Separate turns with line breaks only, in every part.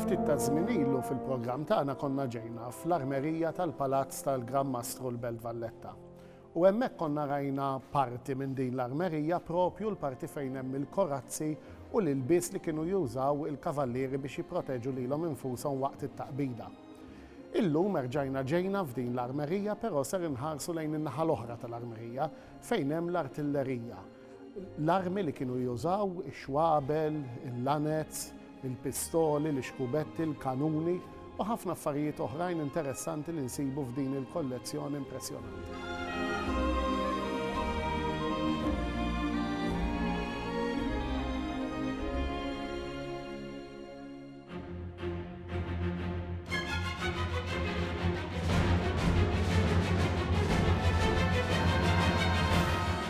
Ftit ta' żmien ilu fil-programm tagħna konna ġejna fl-armerija tal-Palazz tal-Gran Mastru l-Belt Valletta. U hemmhekk konna rajna parti minn din l-armerija propju l-parti fejn hemm il-korazzi u l-ilbies li kienu jużaw il-kavallieri biex jipproteġu lilhom infushom waqt it-taqbida. Illum erġajna ġejna f'din l-armerija, però ser inħarsu lejn in-naħa l-oħra tal-armerija fejn hemm l-artillerija. L-armi li kienu jużaw, ix-xwabel, il-lanez, il-pistoli, l-ixkubetti, il-kanuni u ħafna affarijiet oħrajn interessanti li nsibu f'din il-kollezzjoni impressjonanti.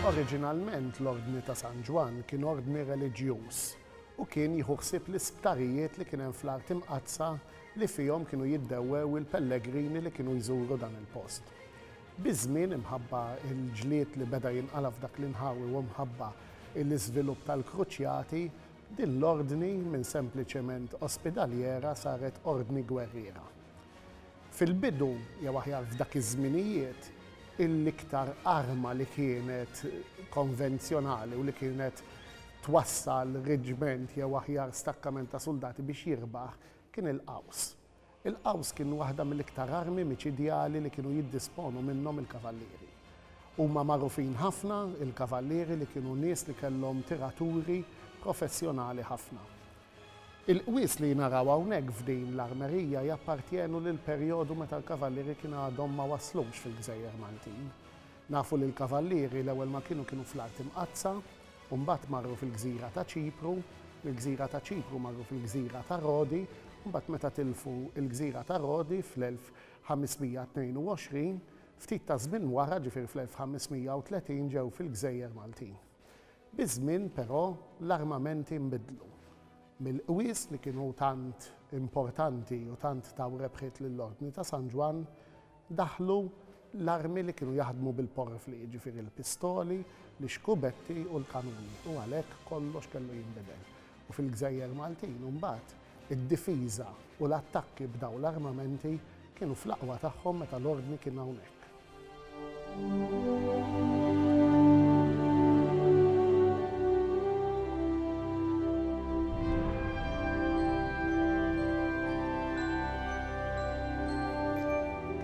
Oriġinalment l-Ordni ta' San Ġwan kien ordni reliġjuż u kien jieħu ħsieb l-isptarijiet li kien hemm fl-Art Imqazza li fihom kienu jiddewwew il-pellegrini li kienu jżuru dan il-post. Biż-żmien imħabba l-ġlied li beda jinqalab dak l-inħawi u mħabba l-iżvilupp tal-kruċjati, din l-ordni minn sempliċement ospidaljera saret ordni gwerriera. Fil-bidu, jew aħjar f'dak iż-żminijiet, l-iktar arma li kienet konvenzjonali u li kienet twassal reġiment jew aħjar stakkament ta' soldati biex jirbaħ kien il-qaws. Il-qaws kien waħda mill-iktar armi miċidjali li kienu jiddisponu minnhom il-kavallieri. Huma magħrufin ħafna il-kavallieri li kienu nies li kellhom tiraturi professjonali ħafna. Il-qwies li naraw hawnhekk f'din l-armerija jappartjenu lil perjodu meta l-kavallieri kienu għadhom ma waslux fil-Gżejjer Maltin. Nafu li l-kavallieri l-ewwel ma kienu fl-Art Imqazza, u mbagħad marru fil-Gżira ta' Ċipru, mill-Gżira ta' Ċipru marru fil-Gżira ta' Rodi, u mbagħad meta tilfu l-Gżira ta' Rodi fl-1522, ftit ta' żmien wara ġifier fl-1530 ġew fil-Gżejjer Maltin. Biż-żmien però l-armamenti nbidlu. Mill-qwies li kienu tant importanti u tant taw rebħiet lill-Ordni ta' San Ġwan daħlu l-armi li kienu jaħdmu bil-porfli, ġifieri il-pistoli, l-ixkubetti u l-kanuni. U għalhekk kollox kellu jinbidel. U fil-Gżejjer Maltin mbagħad id-difiża u l-attakki b'daw l-armamenti kienu fl-aqwa tagħhom meta l-ordni kien hawnhekk.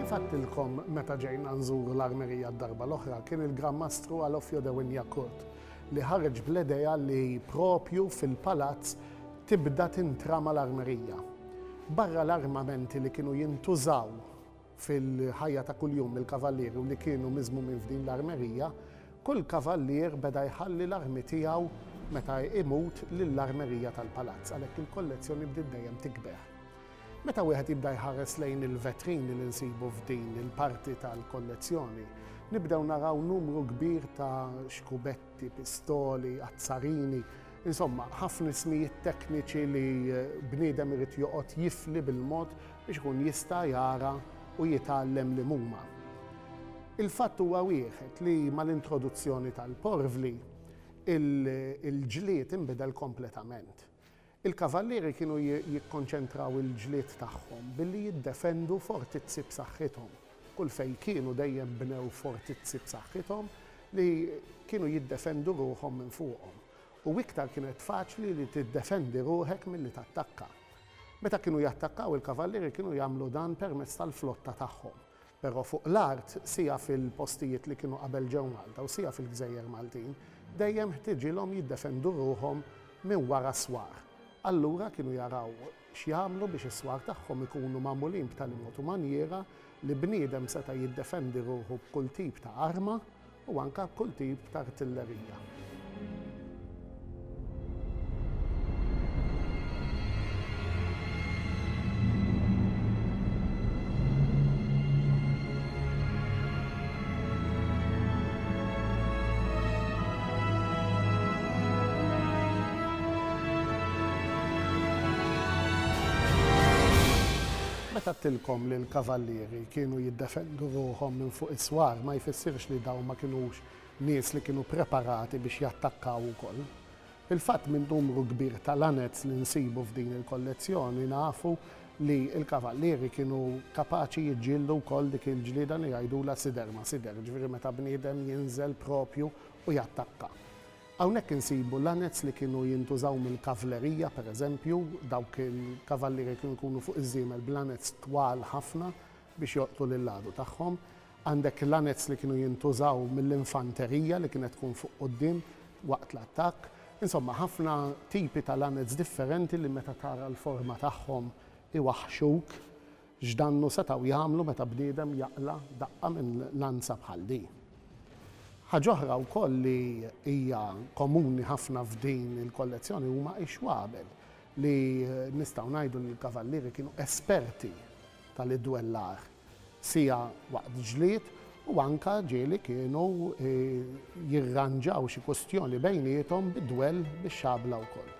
Fattilkom meta ġejna nżuru l-armerija d-darba l-oħra kien il-Gran Mastru Alofio de Wynjakourt li ħareġ bl-idea li propju fil-palazz tibda tintrama l-armerija. Barra l-armamenti li kienu jintużaw fil-ħajja ta' kuljum il-kavallieri u li kienu miżmu minn f'din l-armerija, kull kavallier beda jħalli l-armi tiegħu meta imut lill-armerija tal-palazz, għalhekk il-kollezzjoni bdiet dejjem tikber. Meta wieħed jibda jħares lejn il-vetrini li nsibu f'din il-parti tal-kollezzjoni, nibdew naraw numru kbir ta' xkubetti, pistoli, azzarini, insomma, ħafna ismijiet tekniċi li bniedem irid joqgħod jifli bil-mod biex ikun jista' jara u jitgħallem li huma. Il-fatt huwa wieħed li mal-introduzzjoni tal-porvli il-ġlied inbidel kompletament. Il-kavallieri kienu jikkonċentraw il-ġlied tagħhom billi jiddefendu fortizzi b'saħħithom. Kull fejn kienu dejjem bnew fortizzi b'saħħithom li kienu jiddefendu ruħhom minn fuqhom. U iktar kienet faċli li tiddefendi ruħek milli tattakka. Meta kienu jattakkaw il-kavallieri kienu jagħmlu dan permezz tal-flotta tagħhom. Però fuq l-art sija fil-postijiet li kienu qabel ġew Malta u sija fil-Gżejjer Maltin dejjem ħtiġilhom jiddefendu ruħhom minn wara swar. Allura kienu jaraw x'jagħmlu biex is-swar tagħhom ikunu magħmulin b'tali mod u manjera li bniedem seta' jiddefendi ruħu b'kull tip ta' arma u anke b'kull tip ta' artillerija. Meta tilkom li l-kavallieri kienu jiddefendu ruħhom minn fuq is-swar ma jfissirx li dawn ma kienux nies li kienu preparati biex jattakkaw ukoll. Il-fatt minn numru kbir tal-anets li nsibu f'din il-kollezzjoni nafu li il-kavallieri kienu kapaċi jiġġieldu wkoll dik il-ġlieda li jgħidula sider ma sider, ġifieri meta bniedem jinżel propju u jattakka. Hawnhekk insibu l-anets li kienu jintużaw mill-kavlerija, pereżempju, dawk il-kavallieri kienu jkunu fuq iż-żiemel bl-anets twal ħafna biex joqtu lill-għadu tagħhom. Għandek l-anets li kienu jintużaw mill-infanterija li kienet tkun fuq quddiem waqt l-attakk. Insomma, ħafna tipi tal-anets differenti li meta tara l-forma tagħhom iwaħxuk x'dannu setgħu jagħmlu meta bniedem jaqla daqqa minn lanza bħal din. Ħaġa oħra wkoll li hija komuni ħafna f'din il-kollezzjoni huma ix-xwabel li nistgħu ngħidu li l-kavallieri kienu esperti tal-idwellar sija waqt ġlied u anka ġieli kienu jirranġaw xi kwestjoni bejniethom bid-dwell bix-xabla wkoll.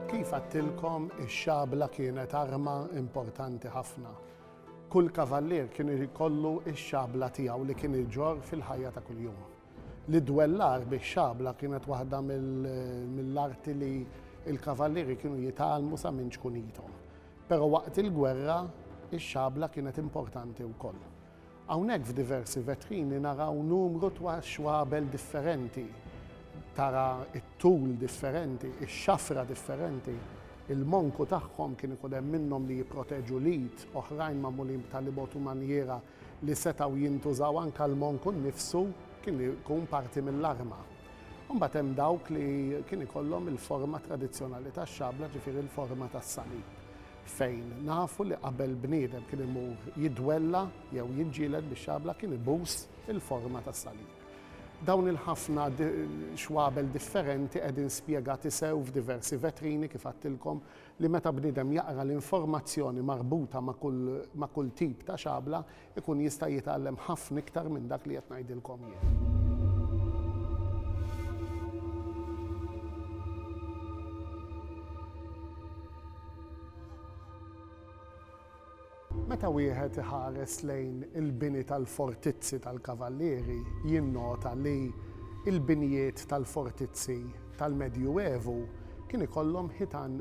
Kif għattilkom ix-xabla kienet arma importanti ħafna. Kull kavallier kien ikollu x-xabla tiegħu li kien iġor fil-ħajja ta' kuljum. L-idwellar bix-xabla kienet waħda mill-arti li il-kavallieri kienu jitgħallmu sa minn ċkunithom. Però waqt il-gwerra ix-xabla kienet importanti wkoll. Hawnhekk f'diversi vetrini naraw numru ta' xwabel differenti, tara it-tul differenti, ix-xafra differenti. Il-monku tagħhom kien ikun hemm minnhom li jipproteġu l-id, oħrajn magħmulin b'talibot u manjera li setgħu jintużaw anke l-monku nnifsu kien ikun parti mill-arma. Imbagħad hemm dawk li kien ikollhom il-forma tradizzjonali tax-xabla, ġifieri il-forma tas-salib, fejn nafu li qabel bniedem kien imur jidwella jew jiġġieled bix-xabla kien ibuż il-forma tas-salib. Dawn il-ħafna xwabel differenti qegħdin spjegati sew f'diversi vetrini kif għattilkom li meta bniedem jaqra l-informazzjoni marbuta ma' kull tip ta' xabla ikun jista' jitgħallem ħafna iktar minn dak li qed ngħidilkom jien. Meta wieħed iħares lejn il-bini tal-fortizzi tal-kavallieri jinnota li il-binijiet tal-fortizzi tal-Medju Evu kien ikollhom ħitan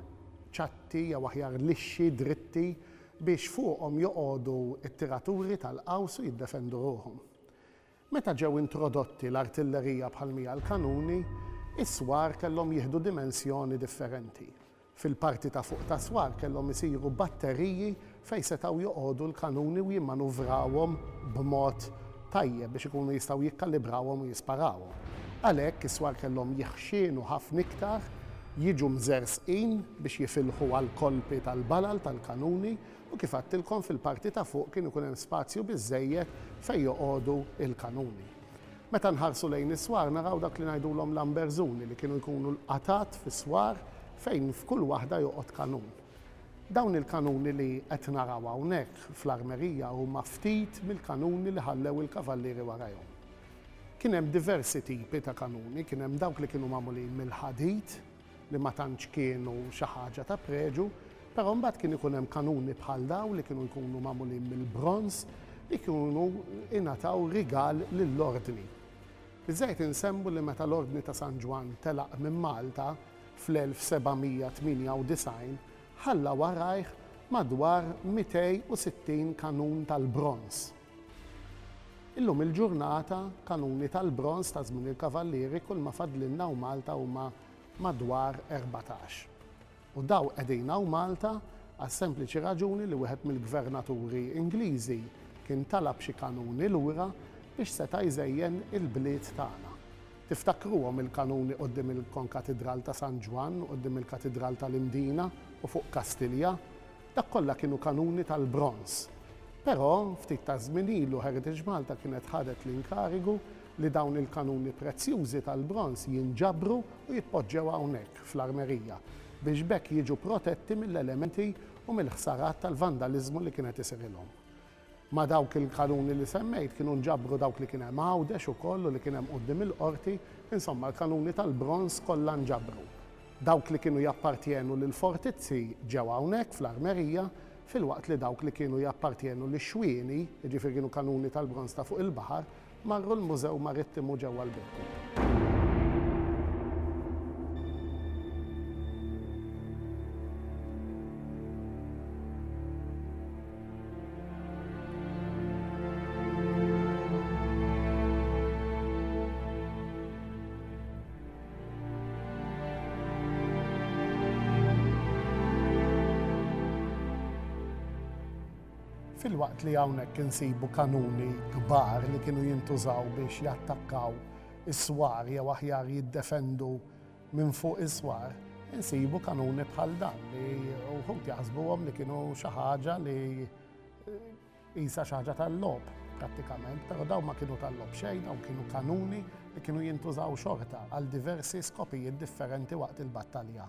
ċatti jew aħjar lixxi dritti biex fuqhom joqogħdu t-tiraturi tal-qaws u jiddefendu ruhom. Meta ġew introdotti l-artillerija bħal-mija l-kanuni, is-swar kellhom jieħdu dimensjoni differenti. Fil-parti ta' fuq ta' swar kellhom isiru batteriji fejn setgħu joqogħdu l-kanuni u jimmanuvrawhom b'mod tajjeb biex ikunu jistgħu jikkalibrawhom u jisparawhom. Għalhekk is-swar kellhom jeħxienu ħafna iktar, jiġu mżersqin biex jifilħu għall kolpi tal-balal tal-kanuni u kif għattilkom fil-parti ta' fuq kien ikun hemm spazju biżżejjed fejn joqogħdu l-kanuni. Meta nħarsu lejn is-swar naraw dak li ngħidulhom lamberzuni li kienu jkunu l-qatat fis-swar fejn f'kull waħda joqgħod kanun. Dawn il-kanuni li qed naraw hawnhekk fl-armerija huma ftit mill-kanuni li ħallew il-kavallieri warajhom. Kien hemm diversi tipi ta' kanuni, kien hemm dawk li kienu magħmulin mill-ħadid li ma tantx kienu xi ħaġa ta' preġu, però mbagħad kien ikun hemm kanuni bħal dawn li kienu jkunu magħmulin mill-bronż li kienu ingħataw rigal lill-ordni. Biżżejjed insemmu li meta l-Ordni ta' San Ġwan telaq minn Malta fl-1798 ħalla warajh madwar 260 kanun tal-bronż. Illum il-ġurnata kanuni tal-bronż ta' żmien il-kavallieri kull ma fadlinna u Malta huma madwar 14. U daw qegħdin hawn Malta għas sempliċi raġuni li wieħed mill-gvernaturi Ingliżi kien talab xi kanuni lura biex seta' jżejjen il-bliet tagħna. Tiftakruhom il-kanuni quddiem il-konkatedral ta' San Ġwan, quddiem il-katedral tal-Imdina u fuq Kastilja, dak kollha kienu kanuni tal-bronż. Però ftit ta' żmien ilu Heritage Malta kienet ħadet l-inkarigu li dawn il-kanuni prezzjużi tal-bronż jinġabru u jitpoġġew hawnhekk fl-armerija biex bekk jiġu protetti mill-elementi u mill-ħsarat tal-vandaliżmu li kienet isirilhom. Ma dawk il-kanuni li semmejt kienu nġabru dawk li kien hemm għawdex ukoll u li kien hemm quddiem il-qorti, insomma l-kanuni tal-bronż kollha nġabru. Dawk li kienu jappartjenu lil fortizzi ġew hawnhekk fl-armerija, fil-waqt li dawk li kienu jappartjenu lix xwieni, jiġifieri kienu kanuni tal-bronz ta' fuq il-baħar, marru l-Mużew Marittimu ġewwa l-Birkut. Fil-waqt li hawnhekk insibu kanuni kbar li kienu jintużaw biex jattakkaw is-swar jew aħjar jiddefendu minn fuq is-swar, insibu kanuni bħal dan li wħud jaħsbuhom li kienu xi ħaġa li qisha xi ħaġa tal-logħob prattikament, però dawn ma kienu tal-logħob xejn, dawn kienu kanuni li kienu jintużaw xorta għal diversi skopijiet differenti waqt il-battalja.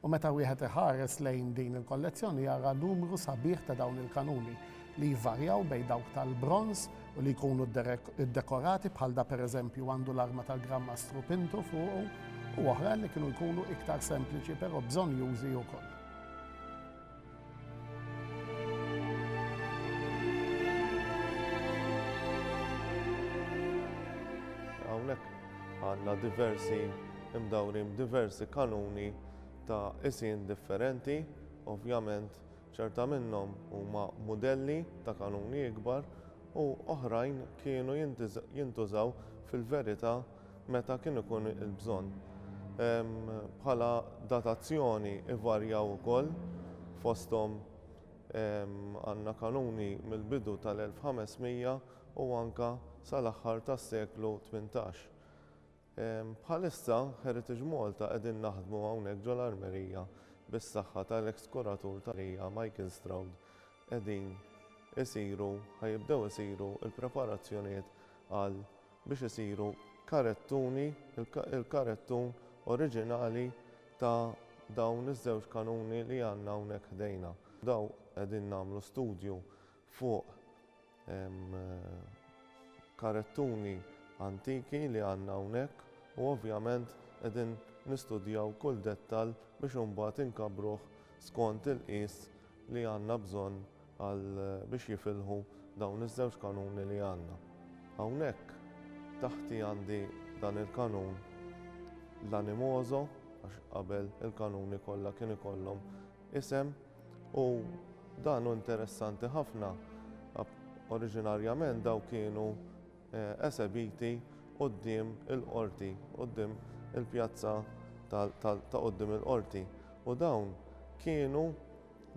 U meta wieħed iħares lejn din il-kollezzjoni jara numru sabiħ ta' dawn il-kanuni li jvarjaw bejn dawk tal-bronz u li jkunu ddekorati bħal da pereżempju għandu l-arma tal-Grammastru Pinto fuq u oħra li kienu jkunu iktar sempliċi però bżonn jużi wkoll.
Hawnhekk għandna diversi kanuni ta' isien differenti, ovvjament ċerta minnhom huma modelli ta' kanuni ikbar u oħrajn kienu jintużaw fil-verità meta kien ikun il-bżonn. Bħala datazzjoni ivarjaw ukoll fosthom għandna kanuni mill-bidu tal-1500 u anke sal-aħħar tas-seklu 18. Bħalissa Heritage Malta qegħdin naħdmu hawnhekk ġol armerija bis-saħħa tal-eks-kuratur tal-armerija Michael Stroud qegħdin ħajibdew isiru l-preparazzjonijiet għal biex isiru karettuni, il-karettun oriġinali ta' dawn iż-żewġ kanuni li għandna hawnhekk ħdejna. Daw qegħdin nagħmlu studju fuq karettuni antiki li għandna hawnhekk u ovvjament qegħdin nistudjaw kull dettall biex imbagħad inkabruh skont il-qies li għandna bżonn biex jifilħu dawn iż-żewġ kanuni li għandna. Hawnhekk taħti għandi dan il-kanun l-animoso għax qabel il-kanuni kollha kien ikollhom isem u dan hu interessanti ħafna. Oriġinarjament daw kienu esebiti quddiem il-qorti, quddiem il-pjazza ta' quddiem il-qorti. U dawn kienu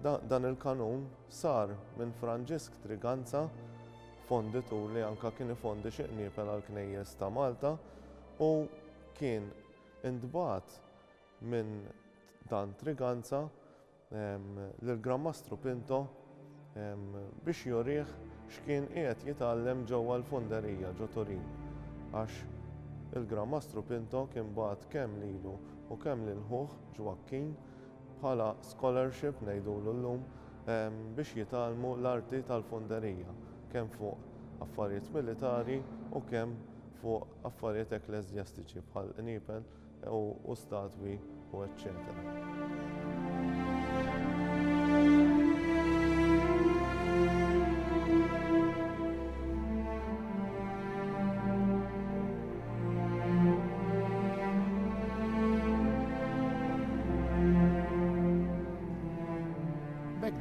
dan il-kanun sar minn Franġisk Triganza, fonditur li anke kien ifondi xi qniepel għall-Knejjes ta' Malta u kien intbagħat minn dan Triganza lill-Grammastru Pinto biex jurih x'kien qiegħed jitgħallem ġewwa l-Funderija ġo Turin għax il-Grammastru Pinto kien bagħat kemm lilu u kemm lil ħuh Joaquin bħala scholarship ngħidulu llum biex jitgħallmu l-arti tal-Funderija kemm fuq affarijiet militari u kemm fuq affarijiet ekklesjastiċi bħal qniepel u statwi u eċċetera.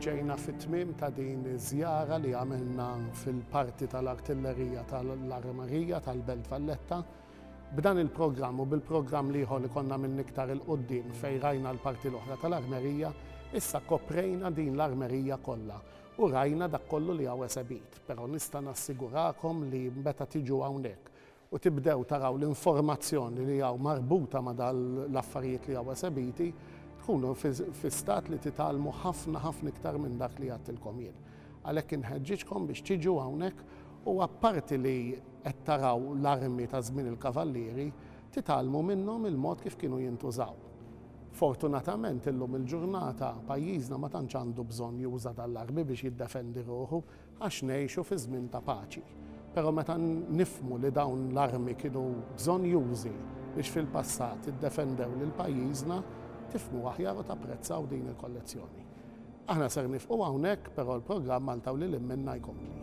Ġejna fit-tmiem ta' din iż-żjara li għamilna fil-parti tal-artillerija tal-armerija tal-Belt Valletta. B'dan il-programm u bil-programm liħor li konna minn iktar il-qoddim fejn rajna l-parti l-oħra tal-armerija, issa koprejna din l-armerija kollha u rajna dak kollu li hawn esebit. Però nista' nassigurakom li meta tiġu hawnhekk u tibdew taraw l-informazzjoni li hawn marbuta ma' dal-affarijiet li hawn esebiti, tkunu fi stat li titgħallmu ħafna iktar minn dak li għattilkom jien. Għalhekk inħeġġiġkom biex tiġu hawnhekk u apparti li qed taraw l-armi ta' żmien il-kavallieri, titgħallmu minnhom il-mod kif kienu jintużaw. Fortunatament illum il-ġurnata pajjiżna ma tantx għandu bżonn juża dal-armi biex jiddefendi ruħu għax ngħixu fi żmien ta' paċi. Però meta nifhmu li dawn l-armi kienu bżonn jużi biex fil-passat iddefendew lil pajjiżna, tifmu aħjar u tapprezzaw din il-kollezzjoni. Aħna ser nifqu hawnhekk, però l-programm Malta u lil minna jkompli.